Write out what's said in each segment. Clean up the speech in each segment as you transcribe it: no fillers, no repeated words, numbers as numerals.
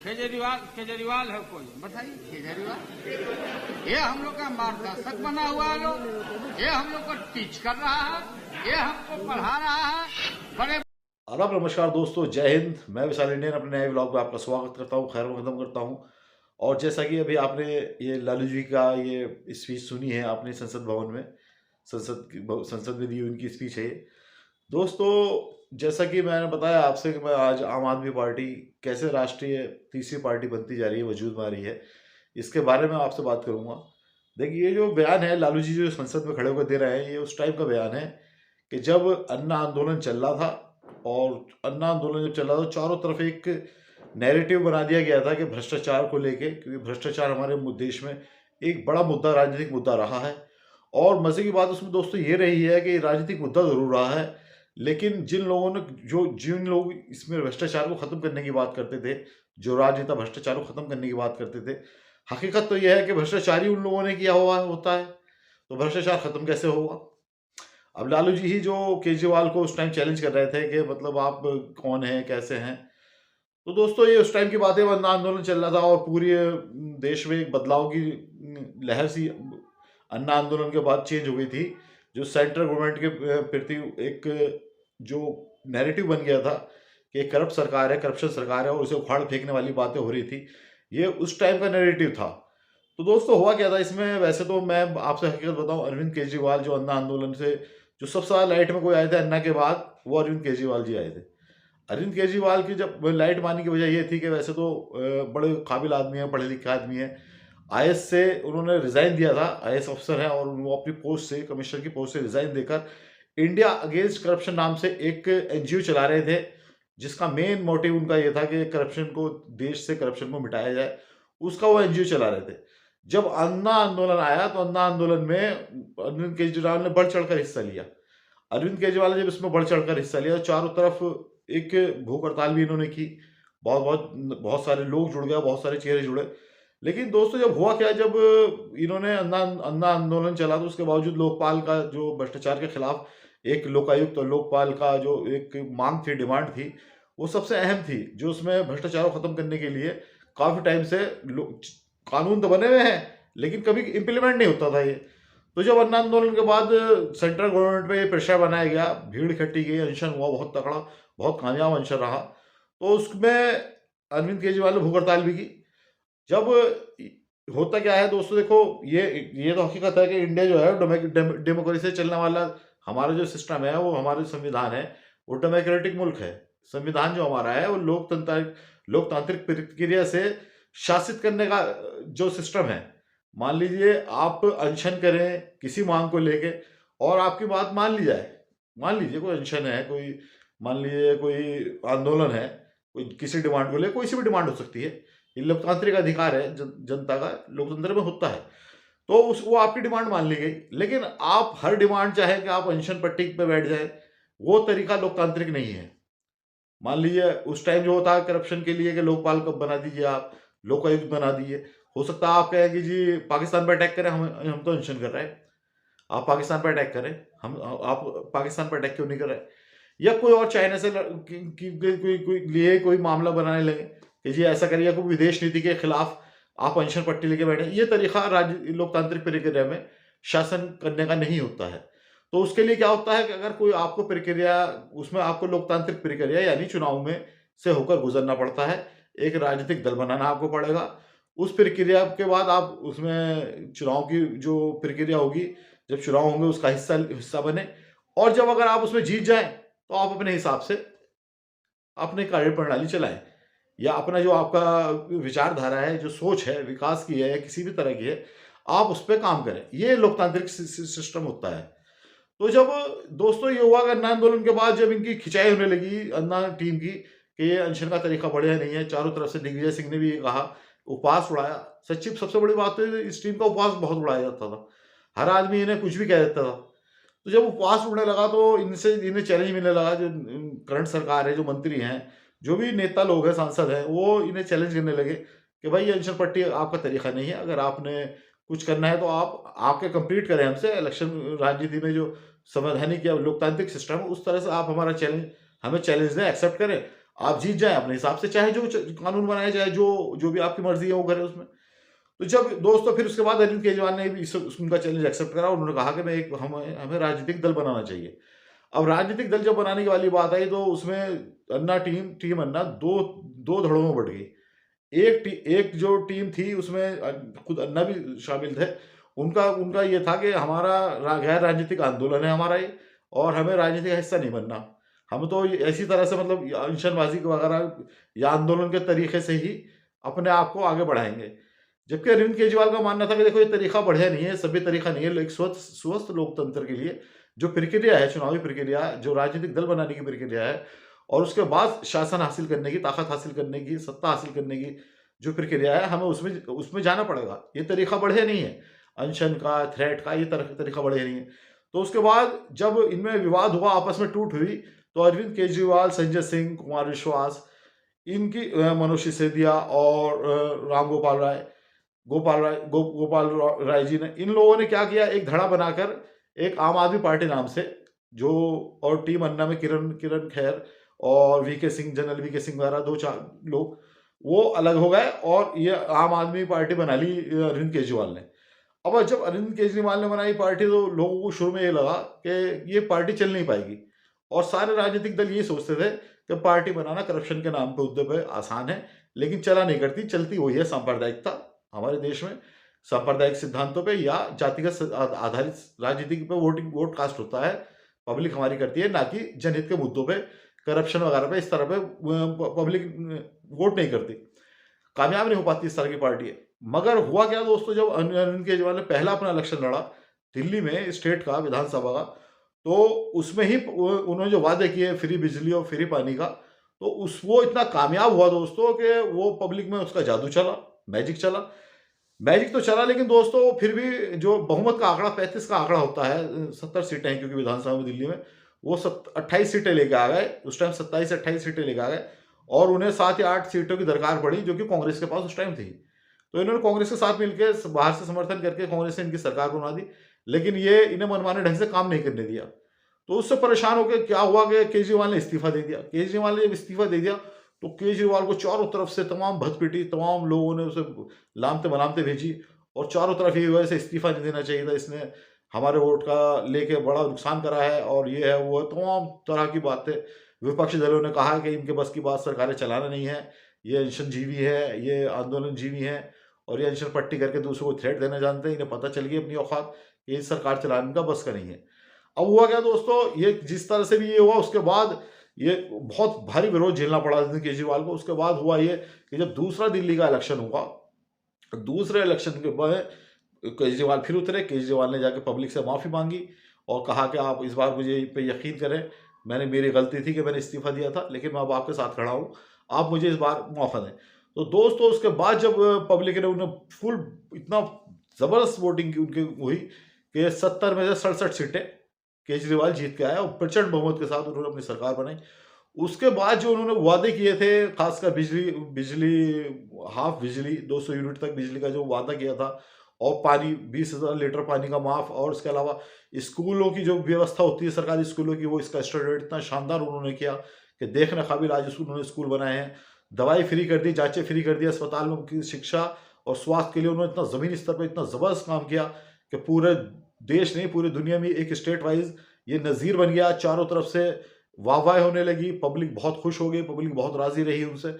केजरीवाल केजरीवाल है कोई, बताइए केजरीवाल। ये हम लोग का मार्गदर्शक बना हुआ है, लोग ये हम लोग को टीच कर रहा है, ये हमको पढ़ा रहा है। बड़े आदाब, नमस्कार दोस्तों, जय हिंद। मैं विशाल इंडियन अपने नए व्लॉग में आपका स्वागत करता हूं, खैर मकदम करता हूं। और जैसा कि अभी आपने ये लालू जी का ये स्पीच सुनी है आपने संसद भवन में, संसद में दी उनकी स्पीच है ये। दोस्तों, जैसा कि मैंने बताया आपसे कि मैं आज आम आदमी पार्टी कैसे राष्ट्रीय तीसरी पार्टी बनती जा रही है, वजूद में आ रही है, इसके बारे में आपसे बात करूंगा। देखिए, ये जो बयान है लालू जी जो संसद में खड़े होकर दे रहे हैं, ये उस टाइम का बयान है कि जब अन्ना आंदोलन चल रहा था। और अन्ना आंदोलन जब चल रहा था तो चारों तरफ एक नैरेटिव बना दिया गया था कि भ्रष्टाचार को लेके, क्योंकि भ्रष्टाचार हमारे देश में एक बड़ा मुद्दा, राजनीतिक मुद्दा रहा है। और मजे की बात उसमें दोस्तों ये रही है कि राजनीतिक मुद्दा जरूर रहा है, लेकिन जिन लोग इसमें भ्रष्टाचार को खत्म करने की बात करते थे, जो राजनेता भ्रष्टाचार को खत्म करने की बात करते थे, हकीकत तो यह है कि भ्रष्टाचार ही उन लोगों ने किया हुआ होता है। तो भ्रष्टाचार खत्म कैसे होगा? अब लालू जी ही जो केजरीवाल को उस टाइम चैलेंज कर रहे थे कि मतलब आप कौन हैं, कैसे हैं। तो दोस्तों, ये उस टाइम की बातें, वरना आंदोलन चल रहा था और पूरे देश में एक बदलाव की लहर सी अन्ना आंदोलन के बाद चेंज हो गई थी, जो सेंट्रल गवर्नमेंट के प्रति एक जो नैरेटिव बन गया था कि एक करप्ट सरकार है, करप्शन सरकार है और उसे उखाड़ फेंकने वाली बातें हो रही थी। ये उस टाइम का नैरेटिव था। तो दोस्तों, हुआ क्या था इसमें? वैसे तो मैं आपसे हकीकत बताऊं, अरविंद केजरीवाल जो अन्ना आंदोलन से जो सबसे ज्यादा लाइट में कोई आए थे अन्ना के बाद, वो अरविंद केजरीवाल जी आए थे। अरविंद केजरीवाल की जब लाइट मारने की वजह ये थी कि वैसे तो बड़े काबिल आदमी है, पढ़े लिखे आदमी है। आईएएस से उन्होंने रिजाइन दिया था, आईएएस अफसर है, और वो अपनी पोस्ट से, कमिश्नर की पोस्ट से रिजाइन देकर इंडिया अगेंस्ट करप्शन नाम से एक एनजीओ चला रहे थे, जिसका मेन मोटिव उनका ये था कि करप्शन को, देश से करप्शन को मिटाया जाए। उसका वो एनजीओ चला रहे थे। जब अन्ना आंदोलन आया तो अन्ना आंदोलन में अरविंद केजरीवाल ने बढ़ चढ़कर हिस्सा लिया। अरविंद केजरीवाल ने जब इसमें बढ़ चढ़कर हिस्सा लिया, चारों तरफ एक भूख हड़ताल भी इन्होंने की। बहुत बहुत बहुत सारे लोग जुड़ गए, बहुत सारे चेहरे जुड़े। लेकिन दोस्तों, जब हुआ क्या, जब इन्होंने अन्ना आंदोलन चला तो उसके बावजूद लोकपाल का जो भ्रष्टाचार के खिलाफ एक लोकायुक्त और लोकपाल का जो एक मांग थी, डिमांड थी, वो सबसे अहम थी, जो उसमें भ्रष्टाचार को खत्म करने के लिए काफी टाइम से कानून तो बने हुए हैं लेकिन कभी इम्प्लीमेंट नहीं होता था ये। तो जब अन्ना आंदोलन के बाद सेंट्रल गवर्नमेंट पे ये प्रेशर बनाया गया, भीड़ इकट्ठी गई, अनशन हुआ बहुत तगड़ा, बहुत कामयाब अनशन रहा। तो उसमें अरविंद केजरीवाल ने भूख हड़ताल भी की। जब होता क्या है दोस्तों, देखो, ये तो हकीकत है कि इंडिया जो है डेमोक्रेसी से चलने वाला, हमारा जो सिस्टम है, वो हमारे संविधान है, वो डेमोक्रेटिक मुल्क है। संविधान जो हमारा है वो लोकतांत्रिक प्रक्रिया से शासित करने का जो सिस्टम है। मान लीजिए आप अनशन करें किसी मांग को लेके और आपकी बात मान ली जाए। मान लीजिए कोई अनशन है, मान लीजिए कोई आंदोलन है, कोई किसी डिमांड को लेकर, कोई सी भी डिमांड हो सकती है। ये लोकतांत्रिक अधिकार है, जनता का, लोकतंत्र में होता है। तो वो आपकी डिमांड मान ली गई, लेकिन आप हर डिमांड चाहे कि आप अनशन पट्टी पे बैठ जाए, वो तरीका लोकतांत्रिक नहीं है। मान लीजिए उस टाइम जो होता है करप्शन के लिए कि लोकपाल को बना दीजिए, आप लोकायुक्त बना दीजिए। हो सकता है आप कहें कि जी पाकिस्तान पर अटैक करें, हम तो अनशन कर रहे हैं, आप पाकिस्तान पर अटैक करें, हम आप पाकिस्तान पर अटैक क्यों नहीं कर रहे? या कोई और चाइना से कोई मामला बनाने लगे कि जी ऐसा करिए, कोई विदेश नीति के खिलाफ आप अनशन पट्टी लेके बैठे। ये तरीका राज्य लोकतांत्रिक प्रक्रिया में शासन करने का नहीं होता है। तो उसके लिए क्या होता है कि अगर कोई आपको प्रक्रिया, उसमें आपको लोकतांत्रिक प्रक्रिया यानी चुनाव में से होकर गुजरना पड़ता है। एक राजनीतिक दल बनाना आपको पड़ेगा। उस प्रक्रिया के बाद आप उसमें चुनाव की जो प्रक्रिया होगी, जब चुनाव होंगे उसका हिस्सा बने, और जब अगर आप उसमें जीत जाएं तो आप अपने हिसाब से अपने कार्य प्रणाली चलाएं, या अपना जो आपका विचारधारा है, जो सोच है विकास की है या किसी भी तरह की है, आप उस पर काम करें। ये लोकतांत्रिक सिस्टम होता है। तो जब दोस्तों ये हुआ कि अन्ना आंदोलन के बाद जब इनकी खिंचाई होने लगी अन्ना टीम की कि ये अनशन का तरीका बढ़िया नहीं है, चारों तरफ से दिग्विजय सिंह ने भी ये कहा, उपवास उड़ाया। सच्ची सबसे बड़ी बात तो इस टीम का उपवास बहुत उड़ाया जाता था, हर आदमी इन्हें कुछ भी कह देता था। तो जब उपवास उड़ने लगा तो इन्हें चैलेंज मिलने लगा। जो करंट सरकार है, जो मंत्री हैं, जो भी नेता लोग हैं, सांसद हैं, वो इन्हें चैलेंज करने लगे कि भाई ये अनशन पट्टी आपका तरीका नहीं है, अगर आपने कुछ करना है तो आप आके कंप्लीट करें हमसे। इलेक्शन राजनीति में जो संवैधानिक या लोकतांत्रिक सिस्टम है, उस तरह से आप हमारा चैलेंज, हमें चैलेंज दें, एक्सेप्ट करें, आप जीत जाएं अपने हिसाब से, चाहे जो कानून बनाए जाए, जो जो भी आपकी मर्जी है वो करे उसमें। तो जब दोस्तों फिर उसके बाद अरविंद केजरीवाल ने भी उनका चैलेंज एक्सेप्ट करा। उन्होंने कहा कि मैं एक हमें राजनीतिक दल बनाना चाहिए। अब राजनीतिक दल जब बनाने की वाली बात आई तो उसमें अन्ना टीम अन्ना दो दो धड़ों में बढ़ गई। एक जो टीम थी उसमें खुद अन्ना भी शामिल थे। उनका उनका ये था कि हमारा गैर राजनीतिक आंदोलन है हमारा ये, और हमें राजनीति का हिस्सा नहीं बनना। हम तो ऐसी तरह से मतलब अनशनबाजी वगैरह या आंदोलन के तरीके से ही अपने आप को आगे बढ़ाएंगे। जबकि अरविंद केजरीवाल का मानना था कि देखो ये तरीका बढ़िया नहीं है, सभ्य तरीका नहीं है। एक स्वस्थ लोकतंत्र के लिए जो प्रक्रिया है, चुनावी प्रक्रिया, जो राजनीतिक दल बनाने की प्रक्रिया है, और उसके बाद शासन हासिल करने की, ताकत हासिल करने की, सत्ता हासिल करने की जो प्रक्रिया है, हमें उसमें उसमें जाना पड़ेगा। ये तरीका बढ़िया नहीं है, अनशन का, थ्रेट का, ये तरीका बढ़िया नहीं है। तो उसके बाद जब इनमें विवाद हुआ, आपस में टूट हुई, तो अरविंद केजरीवाल, संजय सिंह, कुमार विश्वास, इनकी मनोज सिसोदिया और गोपाल राय जी ने, इन लोगों ने क्या किया, एक धड़ा बनाकर एक आम आदमी पार्टी नाम से, जो और टीम अन्ना में किरण खैर और V K Singh, general V K Singh वगैरह 2-4 लोग वो अलग हो गए और ये आम आदमी पार्टी बना ली अरविंद केजरीवाल ने। अब जब अरविंद केजरीवाल ने बनाई पार्टी तो लोगों को शुरू में ये लगा कि ये पार्टी चल नहीं पाएगी, और सारे राजनीतिक दल ये सोचते थे कि पार्टी बनाना करप्शन के नाम पे मुद्दे पे आसान है, लेकिन चला नहीं करती, चलती वही है सांप्रदायिकता। हमारे देश में सांप्रदायिक सिद्धांतों पे या जातिगत आधारित राजनीति पे वोट कास्ट होता है, पब्लिक हमारी करती है, ना कि जनहित के मुद्दों पे, करप्शन वगैरह पे, इस तरह पे पब्लिक वोट नहीं करती, कामयाब नहीं हो पाती इस तरह की पार्टी है। मगर हुआ क्या दोस्तों, जब अरविंद केजरीवाल ने पहला अपना इलेक्शन लड़ा दिल्ली में, स्टेट का, विधानसभा का, तो उसमें ही उन्होंने जो वादे किए फ्री बिजली और फ्री पानी का, तो वो इतना कामयाब हुआ दोस्तों कि वो पब्लिक में उसका जादू चला, मैजिक तो चला, लेकिन दोस्तों फिर भी जो बहुमत का आंकड़ा 35 का आंकड़ा होता है, 70 सीटें हैं क्योंकि विधानसभा में दिल्ली में, वो 28 सीटें लेके आ गए उस टाइम, 27-28 सीटें लेके आ गए, और उन्हें 7 या 8 सीटों की दरकार पड़ी जो कि कांग्रेस के पास उस टाइम थी। तो इन्होंने कांग्रेस के साथ मिलकर बाहर से समर्थन करके कांग्रेस ने इनकी सरकार बना दी, लेकिन ये इन्हें मनमाने ढंग से काम नहीं करने दिया। तो उससे परेशान होकर क्या हुआ कि केजरीवाल ने इस्तीफा दे दिया। केजरीवाल ने जब इस्तीफा दे दिया तो केजरीवाल को चारों तरफ से तमाम भदपिटी, तमाम लोगों ने उसे लामते मलामते भेजी, और चारों तरफ ये वजह से इस्तीफा नहीं देना चाहिए था, इसने हमारे वोट का लेके बड़ा नुकसान करा है, और ये है वो है, तमाम तरह की बातें। विपक्षी दलों ने कहा कि इनके बस की बात सरकारें चलाना नहीं है, ये अनशन जीवी है, ये आंदोलन जीवी है, और ये अनशन पट्टी करके दूसरों को थ्रेट देना जानते हैं, इन्हें पता चल गई अपनी औकात, ये सरकार चलाने का बस का नहीं है। अब हुआ क्या दोस्तों, ये जिस तरह से भी ये हुआ, उसके बाद ये बहुत भारी विरोध झेलना पड़ा अरविंद केजरीवाल को। उसके बाद हुआ ये कि जब दूसरा दिल्ली का इलेक्शन हुआ, दूसरे इलेक्शन के बाद केजरीवाल फिर उतरे। केजरीवाल ने जाके पब्लिक से माफ़ी मांगी और कहा कि आप इस बार मुझे पे यकीन करें, मेरी गलती थी कि मैंने इस्तीफा दिया था, लेकिन मैं अब आपके साथ खड़ा हूँ, आप मुझे इस बार मौका दें। तो दोस्तों उसके बाद जब पब्लिक ने उन्हें फुल इतना ज़बरदस्त वोटिंग की उनकी हुई कि 70 में से 67 सीटें केजरीवाल जीत के आया, और प्रचंड बहुमत के साथ उन्होंने अपनी सरकार बनाई। उसके बाद जो उन्होंने वादे किए थे, खासकर बिजली हाफ बिजली 200 यूनिट तक बिजली का जो वादा किया था, और पानी 20,000 लीटर पानी का माफ, और इसके अलावा स्कूलों की जो व्यवस्था होती है सरकारी स्कूलों की, वो इसका स्टैंडर्ड इतना शानदार उन्होंने किया कि देखने काबिल आज उन्होंने स्कूल बनाए हैं। दवाई फ्री कर दी, जांचें फ्री कर दी, अस्पतालों की शिक्षा और स्वास्थ्य के लिए उन्होंने इतना ज़मीनी स्तर पर इतना ज़बरदस्त काम किया कि पूरे देश नहीं, पूरी दुनिया में एक स्टेट वाइज ये नज़ीर बन गया। चारों तरफ से वाहवाही होने लगी, पब्लिक बहुत खुश हो गई, पब्लिक बहुत राजी रही उनसे।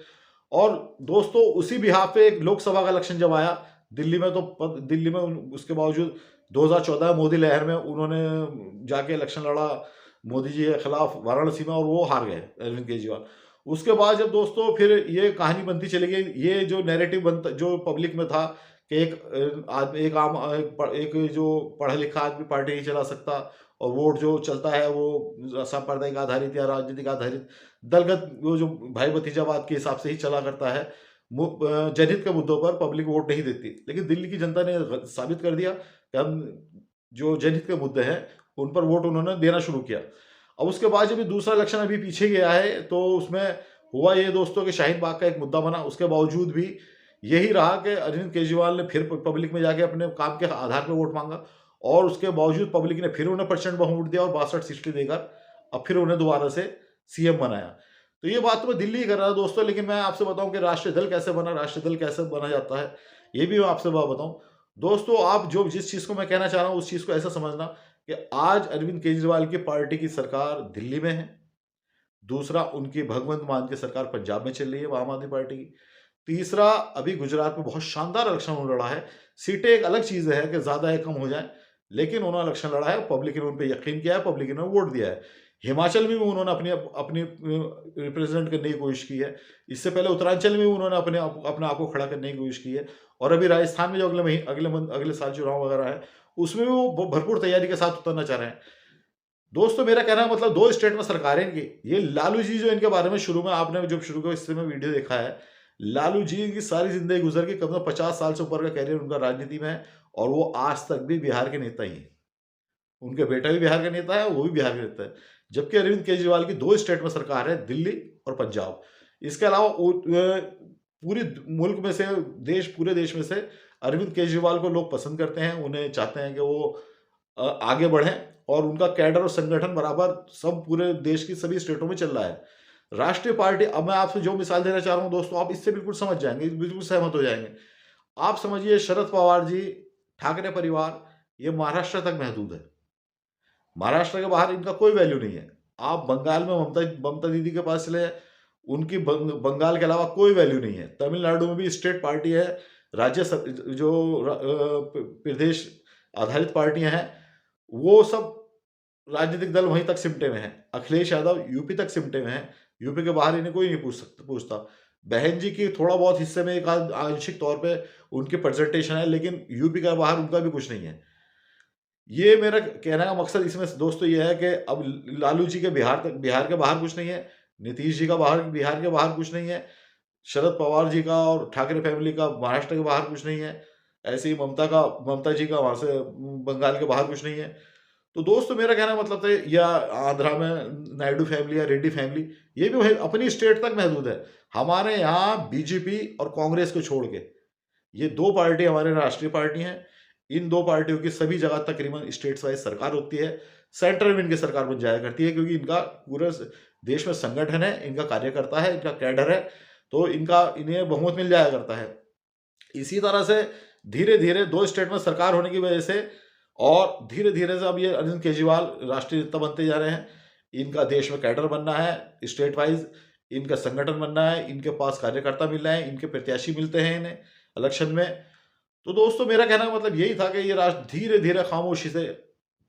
और दोस्तों उसी बिहाफ पे एक लोकसभा का इलेक्शन जब आया दिल्ली में, तो दिल्ली में उसके बावजूद 2014 मोदी लहर में उन्होंने जाके इलेक्शन लड़ा मोदी जी के खिलाफ वाराणसी में, और वो हार गए अरविंद केजरीवाल। उसके बाद जब दोस्तों फिर ये कहानी बनती चली गई, ये जो नैरेटिव बनता जो पब्लिक में था कि एक जो पढ़ा लिखा आदमी पार्टी नहीं चला सकता, और वोट जो चलता है वो सांप्रदायिक आधारित या राजनीतिक आधारित दलगत वो जो भाई भतीजावाद के हिसाब से ही चला करता है, जनहित के मुद्दों पर पब्लिक वोट नहीं देती। लेकिन दिल्ली की जनता ने साबित कर दिया कि हम जो जनहित के मुद्दे हैं उन पर वोट उन्होंने देना शुरू किया। अब उसके बाद जब दूसरा इलेक्शन अभी पीछे गया है, तो उसमें हुआ ये दोस्तों कि शाहीन बाग का एक मुद्दा बना। उसके बावजूद भी यही रहा कि अरविंद केजरीवाल ने फिर पब्लिक में जाके अपने काम के आधार पर वोट मांगा, और उसके बावजूद पब्लिक ने फिर उन्हें प्रचंड बहुमत दिया और 62 सीटें देकर अब फिर उन्हें दोबारा से सीएम बनाया। तो ये बात तो मैं दिल्ली ही कर रहा था दोस्तों, लेकिन मैं आपसे बताऊं कि राष्ट्रीय दल कैसे बना, राष्ट्रीय दल कैसे बना जाता है, ये भी मैं आपसे बात बताऊं। दोस्तों, आप जो जिस चीज़ को मैं कहना चाह रहा हूं उस चीज़ को ऐसा समझना कि आज अरविंद केजरीवाल की पार्टी की सरकार दिल्ली में है। दूसरा, उनकी भगवंत मान की सरकार पंजाब में चल रही है, आम आदमी पार्टी की। तीसरा, अभी गुजरात में बहुत शानदार इलेक्शन उन्होंने लड़ा है। सीटें एक अलग चीज़ है कि ज़्यादा है कम हो जाए, लेकिन उन्होंने इलेक्शन लड़ा है, पब्लिक ने उन पे यकीन किया है, पब्लिक ने वोट दिया है। हिमाचल में भी उन्होंने अपनी अपनी रिप्रेजेंट करने की कोशिश की है। इससे पहले उत्तरांचल में भी उन्होंने अपने आप को खड़ा करने की कोशिश की है। और अभी राजस्थान में जो अगले साल चुनाव वगैरह है, उसमें भी वो भरपूर तैयारी के साथ उतरना चाह रहे हैं। दोस्तों, मेरा कहना है मतलब 2 स्टेट में सरकारें इनकी, ये लालू जी जो इनके बारे में शुरू में आपने जब शुरू के हिस्से में वीडियो देखा है, लालू जी की सारी जिंदगी गुजर गई, कम से कम 50 साल से ऊपर का कैरियर उनका राजनीति में है, और वो आज तक भी बिहार के नेता ही हैं। उनके बेटा भी बिहार का नेता है, वो भी बिहार का नेता है। जबकि अरविंद केजरीवाल की 2 स्टेट में सरकार है, दिल्ली और पंजाब। इसके अलावा पूरी मुल्क में से, पूरे देश में से अरविंद केजरीवाल को लोग पसंद करते हैं, उन्हें चाहते हैं कि वो आगे बढ़ें, और उनका कैडर और संगठन बराबर सब पूरे देश की सभी स्टेटों में चल रहा है। राष्ट्रीय पार्टी, अब मैं आपसे जो मिसाल देना चाह रहा हूं दोस्तों, आप इससे बिल्कुल समझ जाएंगे, बिल्कुल सहमत हो जाएंगे। आप समझिए, शरद पवार जी, ठाकरे परिवार, ये महाराष्ट्र तक महदूद है। महाराष्ट्र के बाहर इनका कोई वैल्यू नहीं है। आप बंगाल में ममता दीदी के पास चले, उनकी बंगाल के अलावा कोई वैल्यू नहीं है। तमिलनाडु में भी स्टेट पार्टी है, प्रदेश आधारित पार्टियां हैं, वो सब राजनीतिक दल वहीं तक सिमटे में हैं। अखिलेश यादव यूपी तक सिमटे में हैं, यूपी के बाहर इन्हें कोई नहीं पूछता। बहन जी की थोड़ा बहुत हिस्से में एक आंशिक तौर पे उनकी प्रेजेंटेशन है, लेकिन यूपी का बाहर उनका भी कुछ नहीं है। ये मेरा कहने का मकसद इसमें दोस्तों ये है कि अब लालू जी के बिहार के बाहर कुछ नहीं है, नीतीश जी का बिहार के बाहर कुछ नहीं है, शरद पवार जी का और ठाकरे फैमिली का महाराष्ट्र के बाहर कुछ नहीं है, ऐसे ही ममता जी का वहां से बंगाल के बाहर कुछ नहीं है। तो दोस्तों, मेरा कहना मतलब है, या आंध्रा में नायडू फैमिली या रेड्डी फैमिली, ये भी अपनी स्टेट तक महदूद है। हमारे यहाँ बीजेपी और कांग्रेस को छोड़ के ये 2 पार्टी हमारे राष्ट्रीय पार्टी हैं। इन 2 पार्टियों की सभी जगह तकरीबन स्टेट्स वाइज सरकार होती है। सेंट्रल में इनकी सरकार बन जाया करती है, क्योंकि इनका पूरे देश में संगठन है, इनका कार्यकर्ता है, इनका कैडर है, तो इन्हें बहुमत मिल जाया करता है। इसी तरह से धीरे धीरे 2 स्टेट में सरकार होने की वजह से, और धीरे धीरे से अब ये अरविंद केजरीवाल राष्ट्रीय नेता बनते जा रहे हैं। इनका देश में कैडर बनना है, स्टेट वाइज इनका संगठन बनना है, इनके पास कार्यकर्ता मिल रहे हैं, इनके प्रत्याशी मिलते हैं इन्हें इलेक्शन में। तो दोस्तों, मेरा कहना का मतलब यही था कि ये राष्ट्र धीरे धीरे खामोशी से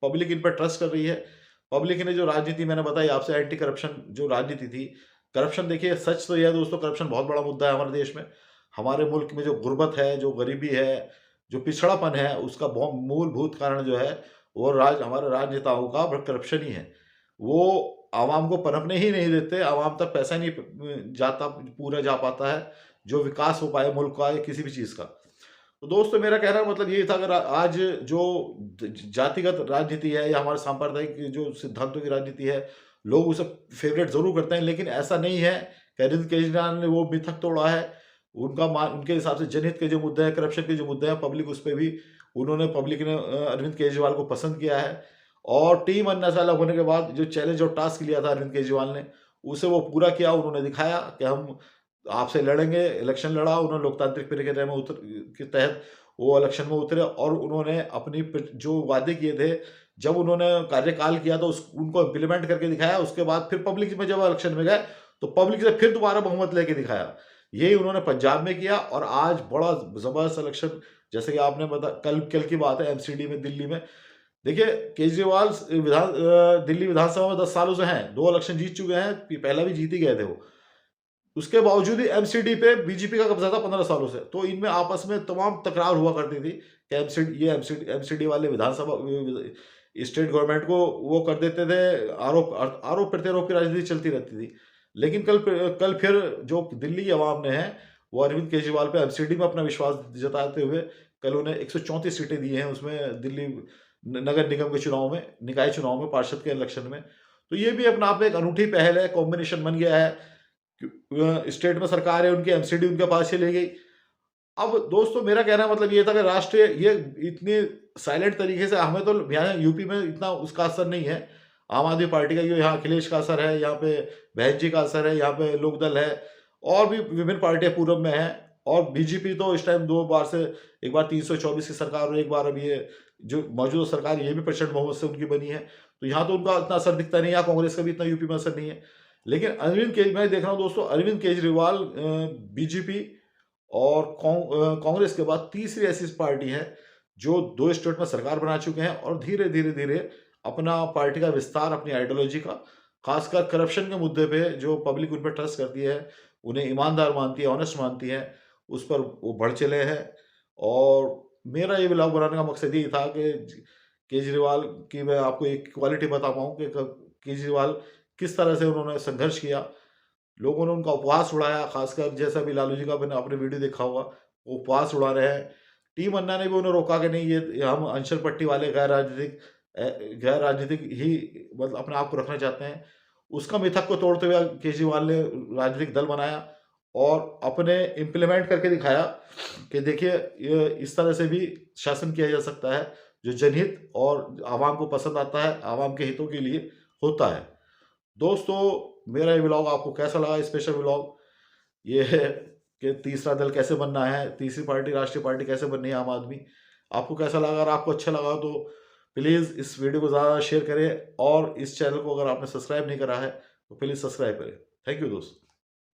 पब्लिक इन पर ट्रस्ट कर रही है। पब्लिक ने जो राजनीति मैंने बताई आपसे, एंटी करप्शन जो राजनीति थी, करप्शन, देखिए सच तो यह है दोस्तों, करप्शन बहुत बड़ा मुद्दा है हमारे देश में। हमारे मुल्क में जो गुर्बत है, जो गरीबी है, जो पिछड़ापन है, उसका मूलभूत कारण जो है वो हमारे राजनेताओं का करप्शन ही है। वो आवाम को पनपने ही नहीं देते, आवाम तक पैसा नहीं पूरा जा पाता है जो विकास हो पाए मुल्क का या किसी भी चीज़ का। तो दोस्तों, मेरा कहना मतलब यही था, अगर आज जो जातिगत राजनीति है या हमारे सांप्रदायिक जो सिद्धांतों की राजनीति है, लोग उसे फेवरेट जरूर करते हैं, लेकिन ऐसा नहीं है कि अरविंद केजरीवाल ने वो मिथक तोड़ा है। उनके हिसाब से जनहित के जो मुद्दे हैं, करप्शन के जो मुद्दे हैं, पब्लिक ने अरविंद केजरीवाल को पसंद किया है। और टीम अन्ना से अलग होने के बाद जो चैलेंज और टास्क लिया था अरविंद केजरीवाल ने, उसे वो पूरा किया। उन्होंने दिखाया कि हम आपसे लड़ेंगे, इलेक्शन लड़ा उन्होंने, लोकतांत्रिक प्रक्रिया में के तहत वो इलेक्शन में उतरे, और उन्होंने अपनी जो वादे किए थे, जब उन्होंने कार्यकाल किया तो उनको इम्प्लीमेंट करके दिखाया। उसके बाद फिर पब्लिक में जब इलेक्शन में गए तो पब्लिक से फिर दोबारा बहुमत लेके दिखाया। यही उन्होंने पंजाब में किया, और आज बड़ा जबरदस्त इलेक्शन, जैसे कि आपने कल की बात है, एमसीडी में, दिल्ली में। देखिए, केजरीवाल दिल्ली विधानसभा में 10 सालों से हैं, 2 इलेक्शन जीत चुके हैं, पहला भी जीत ही गए थे वो। उसके बावजूद ही एमसीडी पे बीजेपी का कब्जा था 15 सालों से। तो इनमें आपस में तमाम तकरार हुआ करती थी कि एमसीडी वाले विधानसभा स्टेट गवर्नमेंट को वो कर देते थे, आरोप प्रत्यारोप की राजनीति चलती रहती थी। लेकिन कल फिर जो दिल्ली की आवाम ने है, वो अरविंद केजरीवाल पे एमसीडी में अपना विश्वास जताते हुए कल उन्हें 134 सीटें दी हैं, उसमें दिल्ली नगर निगम के चुनाव में, निकाय चुनाव में, पार्षद के इलेक्शन में। तो ये भी अपना आप में एक अनूठी पहल है, कॉम्बिनेशन बन गया है। स्टेट में सरकार है उनकी, एमसीडी उनके पास चली गई। अब दोस्तों, मेरा कहना मतलब ये था कि राष्ट्रीय ये इतनी साइलेंट तरीके से, हमें तो यहाँ यूपी में इतना उसका असर नहीं है, आम आदमी पार्टी का, यहाँ अखिलेश का असर है, यहाँ पे बहन जी का असर है, यहाँ पे लोकदल है, और भी विभिन्न पार्टियां पूर्व में हैं। और बीजेपी तो इस टाइम 2 बार से, एक बार 324 की सरकार और एक बार अभी ये जो मौजूदा सरकार, ये भी प्रचंड बहुमत से उनकी बनी है, तो यहाँ तो उनका इतना असर दिखता नहीं है। कांग्रेस का भी इतना यूपी में असर नहीं है। लेकिन मैं देख रहा हूँ दोस्तों, अरविंद केजरीवाल बीजेपी और कांग्रेस के बाद तीसरी ऐसी पार्टी है जो 2 स्टेट में सरकार बना चुके हैं और धीरे धीरे धीरे अपना पार्टी का विस्तार, अपनी आइडियोलॉजी का, खासकर करप्शन के मुद्दे पे जो पब्लिक उन पर ट्रस्ट करती है, उन्हें ईमानदार मानती है, ऑनेस्ट मानती है, उस पर वो बढ़ चले हैं। और मेरा ये ब्लॉग बनाने का मकसद यही था कि केजरीवाल की मैं आपको एक क्वालिटी बता पाऊँ कि केजरीवाल किस तरह से उन्होंने संघर्ष किया, लोगों ने उनका उपवास उड़ाया। खासकर जैसा भी लालू जी का मैंने आपने वीडियो देखा होगा, वो उपवास उड़ा रहे हैं। टीम अन्ना ने भी उन्हें रोका कि नहीं, ये हम अंचल पट्टी वाले गैर राजनीतिक ही मतलब अपने आप को रखना चाहते हैं। उसका मिथक को तोड़ते हुए केजरीवाल ने राजनीतिक दल बनाया और अपने इम्प्लीमेंट करके दिखाया कि देखिए, ये इस तरह से भी शासन किया जा सकता है जो जनहित और आवाम को पसंद आता है, आवाम के हितों के लिए होता है। दोस्तों, मेरा ये व्लॉग आपको कैसा लगा, स्पेशल व्लॉग ये है कि तीसरा दल कैसे बनना है, तीसरी पार्टी, राष्ट्रीय पार्टी कैसे बननी है आम आदमी, आपको कैसा लगा? अगर आपको अच्छा लगा तो प्लीज़ इस वीडियो को ज़्यादा शेयर करें, और इस चैनल को अगर आपने सब्सक्राइब नहीं करा है तो प्लीज़ सब्सक्राइब करें। थैंक यू दोस्तों।